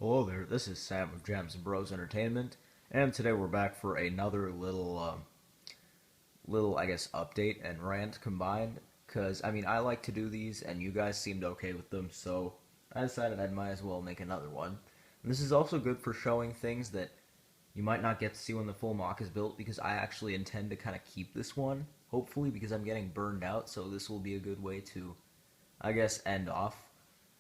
Hello there, this is Sam of Gems and Bros Entertainment, and today we're back for another little, I guess, update and rant combined. Cause I mean, I like to do these, and you guys seemed okay with them, so I decided I might as well make another one. And this is also good for showing things that you might not get to see when the full mock is built, because I actually intend to kind of keep this one, hopefully, because I'm getting burned out. So this will be a good way to, I guess, end off.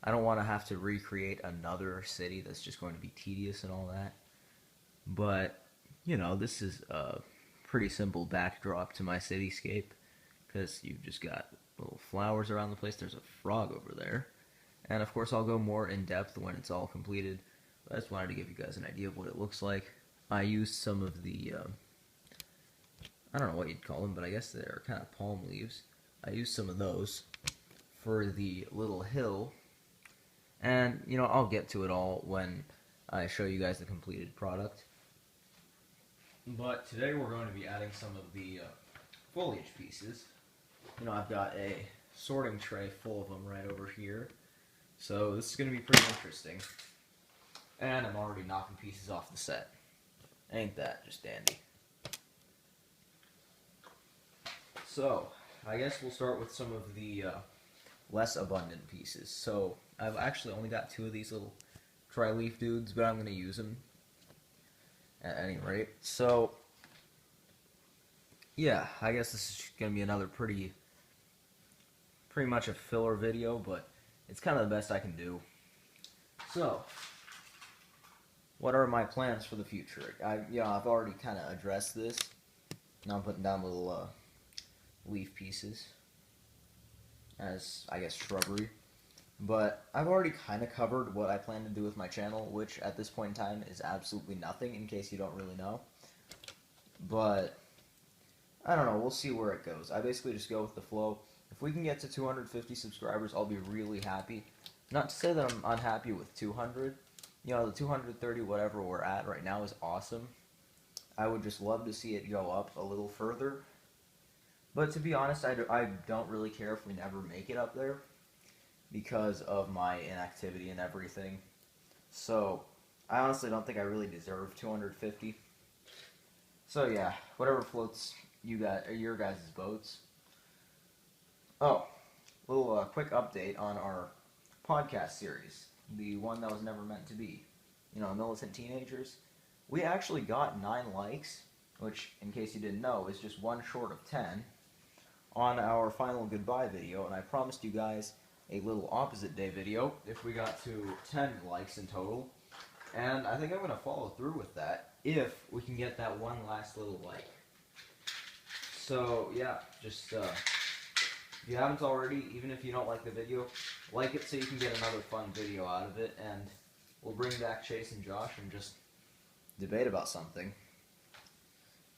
I don't want to have to recreate another city that's just going to be tedious and all that. But, this is a pretty simple backdrop to my cityscape because you've just got little flowers around the place. There's a frog over there. And of course, I'll go more in depth when it's all completed. But I just wanted to give you guys an idea of what it looks like. I used some of the, I don't know what you'd call them, but I guess they're kind of palm leaves. I used some of those for the little hill. And, I'll get to it all when I show you guys the completed product. But today we're going to be adding some of the foliage pieces. I've got a sorting tray full of them right over here. So this is going to be pretty interesting. And I'm already knocking pieces off the set. Ain't that just dandy? So, I guess we'll start with some of the less abundant pieces. So, I've actually only got two of these little tri-leaf dudes, but I'm going to use them at any rate. So, yeah, I guess this is going to be another pretty much a filler video, but it's kind of the best I can do. So, what are my plans for the future? I've already kind of addressed this. Now I'm putting down little leaf pieces as, I guess, shrubbery. But I've already kind of covered what I plan to do with my channel, which at this point in time is absolutely nothing, in case you don't really know. But, I don't know, we'll see where it goes. I basically just go with the flow. If we can get to 250 subscribers, I'll be really happy. Not to say that I'm unhappy with 200. The 230 whatever we're at right now is awesome. I would just love to see it go up a little further. But to be honest, I don't really care if we never make it up there, because of my inactivity and everything. So, I honestly don't think I really deserve 250. So yeah, whatever floats your guys' boats. Oh, little quick update on our podcast series, the one that was never meant to be. Militant Teenagers. We actually got 9 likes, which, in case you didn't know, is just one short of 10, on our final goodbye video, and I promised you guys a little opposite day video if we got to 10 likes in total. And I think I'm going to follow through with that if we can get that one last little like. So yeah, just if you haven't already, even if you don't like the video, like it so you can get another fun video out of it, and we'll bring back Chase and Josh and just debate about something.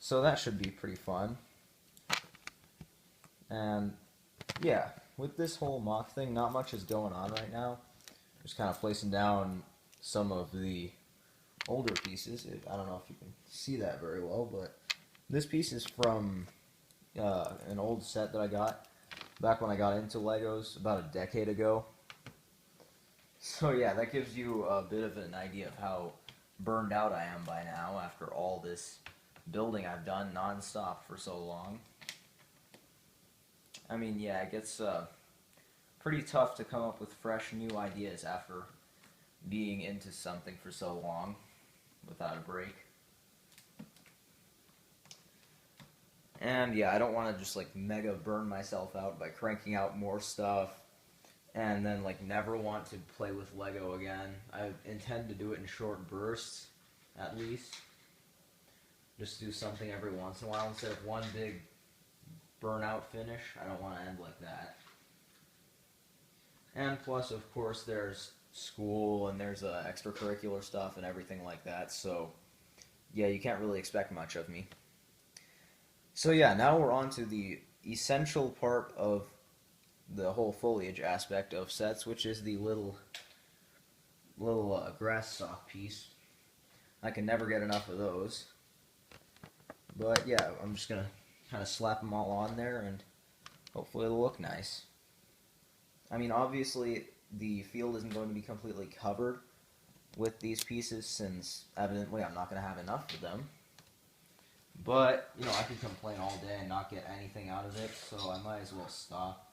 So that should be pretty fun. And yeah, with this whole mock thing, not much is going on right now. Just kind of placing down some of the older pieces. I don't know if you can see that very well, but this piece is from an old set that I got back when I got into Legos about a decade ago. So yeah, that gives you a bit of an idea of how burned out I am by now after all this building I've done non-stop for so long. I mean, yeah, it gets pretty tough to come up with fresh new ideas after being into something for so long without a break. And yeah, I don't want to just like mega burn myself out by cranking out more stuff and then like never want to play with Lego again. I intend to do it in short bursts, at least. Just do something every once in a while instead of one big burnout finish. I don't want to end like that. And plus, of course, there's school and there's extracurricular stuff and everything like that. So yeah, you can't really expect much of me. So yeah, now we're on to the essential part of the whole foliage aspect of sets, which is the little grass stalk piece. I can never get enough of those. But yeah, I'm just gonna kind of slap them all on there, and hopefully it'll look nice. I mean, obviously the field isn't going to be completely covered, with these pieces, since evidently I'm not going to have enough of them. But, you know, I could complain all day and not get anything out of it, so I might as well stop.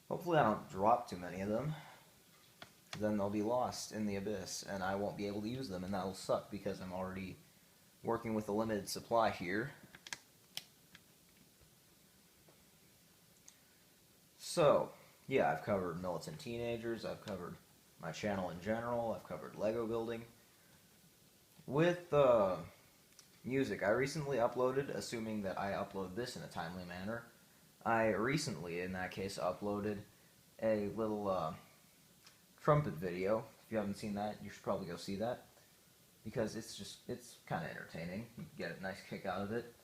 Hopefully I don't drop too many of them. Then they'll be lost in the abyss, and I won't be able to use them, and that'll suck because I'm already working with a limited supply here. So, yeah, I've covered Militant Teenagers, I've covered my channel in general, I've covered Lego building. With music, I recently uploaded, assuming that I upload this in a timely manner, I recently, in that case, uploaded a little trumpet video. If you haven't seen that, you should probably go see that, because it's kind of entertaining. You can get a nice kick out of it.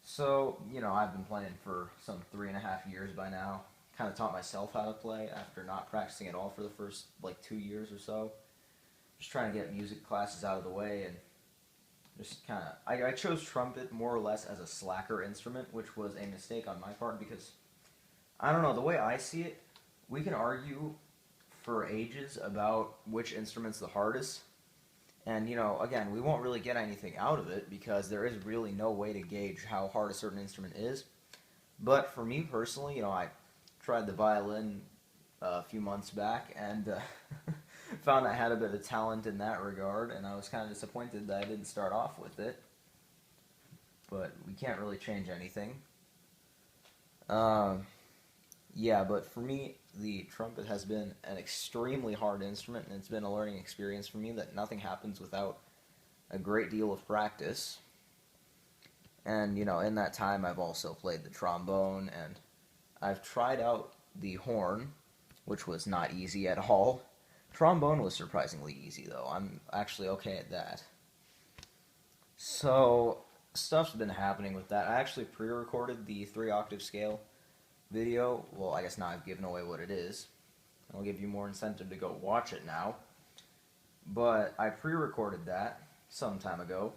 So, you know, I've been playing for some 3.5 years by now. Kind of taught myself how to play after not practicing at all for the first, like, 2 years or so. Just trying to get music classes out of the way, and just kind of... I chose trumpet more or less as a slacker instrument, which was a mistake on my part, because, I don't know, the way I see it, we can argue for ages about which instrument's the hardest, and, you know, again, we won't really get anything out of it, because there is really no way to gauge how hard a certain instrument is. But for me personally, you know, I tried the violin a few months back, and found I had a bit of talent in that regard, and I was kind of disappointed that I didn't start off with it. But we can't really change anything. Yeah, but for me, the trumpet has been an extremely hard instrument, and it's been a learning experience for me that nothing happens without a great deal of practice. And, you know, in that time I've also played the trombone, and I've tried out the horn, which was not easy at all. Trombone was surprisingly easy, though. I'm actually okay at that. So, stuff's been happening with that. I actually pre-recorded the 3-octave scale video. Well, I guess now I've given away what it is. I'll give you more incentive to go watch it now. But I pre-recorded that some time ago.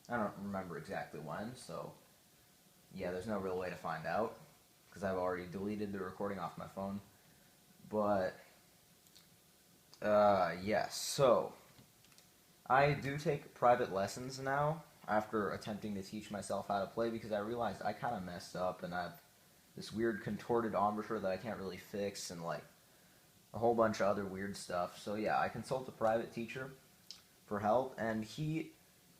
I don't remember exactly when, so yeah, there's no real way to find out, because I've already deleted the recording off my phone. But, yeah, so I do take private lessons now after attempting to teach myself how to play, because I realized I kind of messed up, and I've this weird contorted embouchure that I can't really fix, and like a whole bunch of other weird stuff. So yeah, I consult a private teacher for help, and he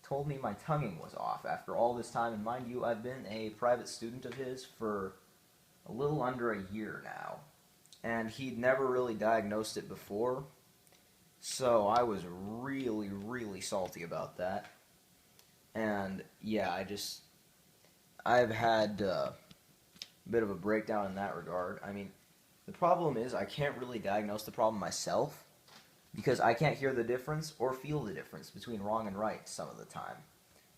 told me my tonguing was off after all this time, and mind you, I've been a private student of his for a little under a year now, and he'd never really diagnosed it before, so I was really, really salty about that. And yeah, I've had a bit of a breakdown in that regard. I mean, the problem is I can't really diagnose the problem myself, because I can't hear the difference or feel the difference between wrong and right some of the time.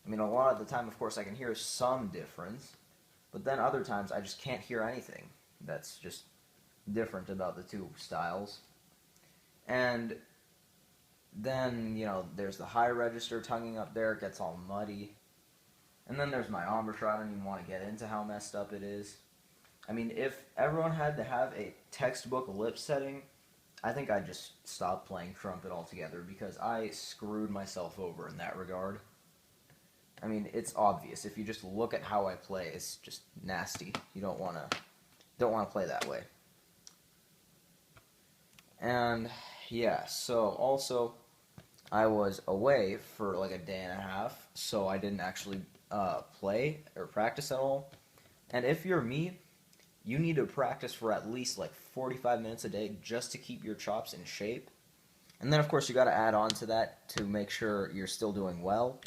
I mean, a lot of the time, of course, I can hear some difference, but then other times I just can't hear anything that's just different about the two styles. And then, you know, there's the high register tonguing up there, it gets all muddy. And then there's my embouchure. I don't even want to get into how messed up it is. I mean, if everyone had to have a textbook lip setting, I think I'd just stop playing trumpet altogether, because I screwed myself over in that regard. I mean, it's obvious. If you just look at how I play, it's just nasty. You don't want to play that way. And yeah, so also I was away for like a day and a half, so I didn't actually play or practice at all. And if you're me, you need to practice for at least like 45 minutes a day just to keep your chops in shape. And then, of course, you got to add on to that to make sure you're still doing well.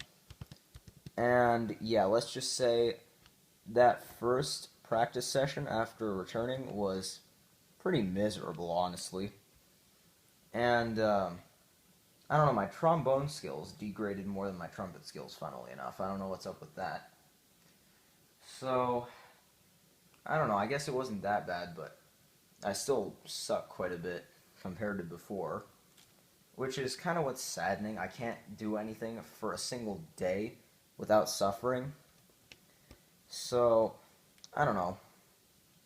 And yeah, let's just say that first practice session after returning was pretty miserable, honestly. And I don't know, my trombone skills degraded more than my trumpet skills, funnily enough. I don't know what's up with that. So I don't know, I guess it wasn't that bad, but I still suck quite a bit compared to before, which is kind of what's saddening. I can't do anything for a single day without suffering. So, I don't know.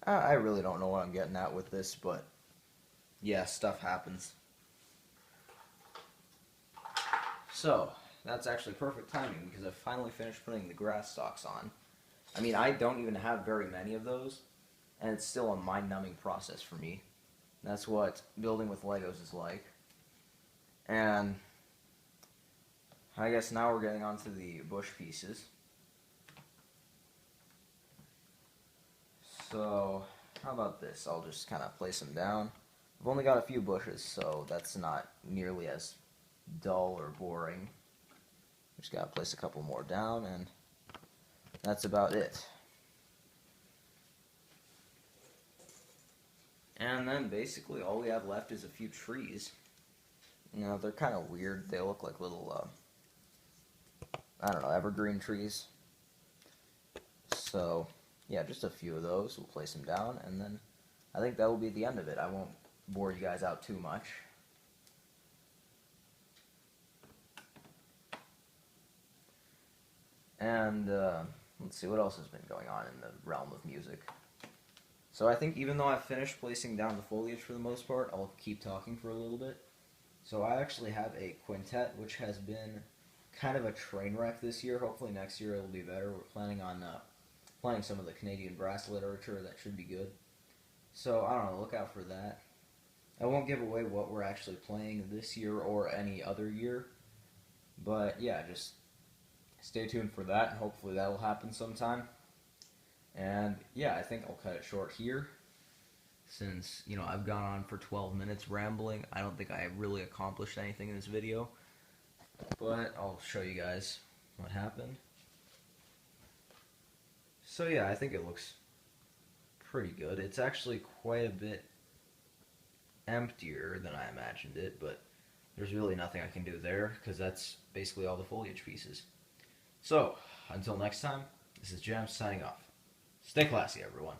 I really don't know what I'm getting at with this, but yeah, stuff happens. So, that's actually perfect timing because I finally finished putting the grass stalks on. I mean, I don't even have very many of those, and it's still a mind-numbing process for me. That's what building with Legos is like. And I guess now we're getting onto the bush pieces. So, how about this? I'll just kind of place them down. I've only got a few bushes, so that's not nearly as dull or boring. Just gotta place a couple more down, and that's about it. And then basically all we have left is a few trees. You know, they're kind of weird. They look like little, I don't know, evergreen trees. So, yeah, just a few of those. We'll place them down, and then I think that will be the end of it. I won't bore you guys out too much. And let's see, what else has been going on in the realm of music? So I think even though I've finished placing down the foliage for the most part, I'll keep talking for a little bit. So I actually have a quintet, which has been kind of a train wreck this year. Hopefully next year it'll be better. We're planning on playing some of the Canadian brass literature. That should be good. So I don't know, look out for that. I won't give away what we're actually playing this year or any other year. But yeah, just stay tuned for that, and hopefully that will happen sometime. And yeah, I think I'll cut it short here, since, you know, I've gone on for 12 minutes rambling. I don't think I really accomplished anything in this video, but I'll show you guys what happened. So yeah, I think it looks pretty good. It's actually quite a bit emptier than I imagined it, but there's really nothing I can do there, because that's basically all the foliage pieces. So, until next time, this is Jam signing off. Stay classy, everyone.